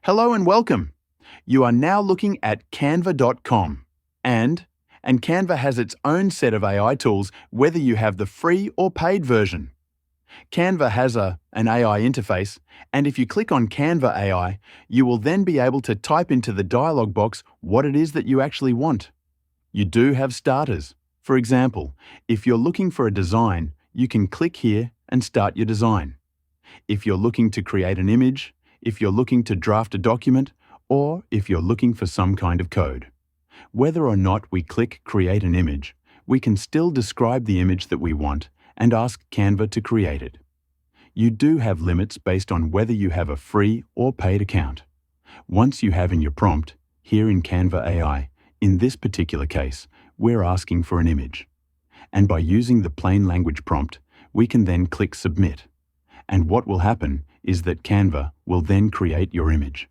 Hello and welcome. You are now looking at canva.com and Canva has its own set of AI tools whether you have the free or paid version. Canva has an AI interface, and if you click on Canva AI, you will then be able to type into the dialog box what it is that you actually want. You do have starters. For example, if you're looking for a design, you can click here and start your design. If you're looking to create an image, if you're looking to draft a document, or if you're looking for some kind of code. Whether or not we click Create an Image, we can still describe the image that we want and ask Canva to create it. You do have limits based on whether you have a free or paid account. Once you have in your prompt, here in Canva AI, in this particular case, we're asking for an image. And by using the plain language prompt, we can then click Submit. And what will happen is that Canva will then create your image.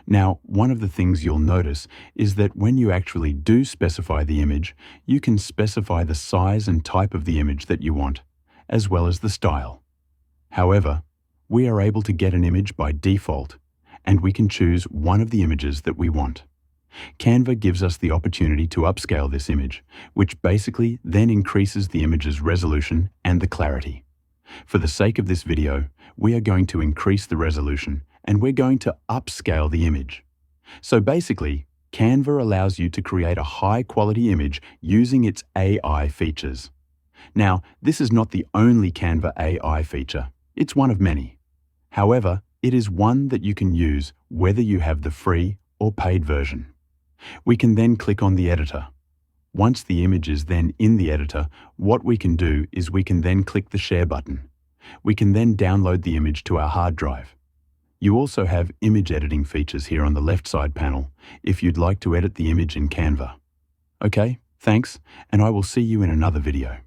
Now, one of the things you'll notice is that when you actually do specify the image, you can specify the size and type of the image that you want, as well as the style. However, we are able to get an image by default, and we can choose one of the images that we want. Canva gives us the opportunity to upscale this image, which basically then increases the image's resolution and the clarity. For the sake of this video, we are going to increase the resolution and we're going to upscale the image. So basically, Canva allows you to create a high-quality image using its AI features. Now, this is not the only Canva AI feature. It's one of many. However, it is one that you can use whether you have the free or paid version. We can then click on the editor. Once the image is then in the editor, what we can do is we can then click the Share button. We can then download the image to our hard drive. You also have image editing features here on the left side panel if you'd like to edit the image in Canva. Okay, thanks, and I will see you in another video.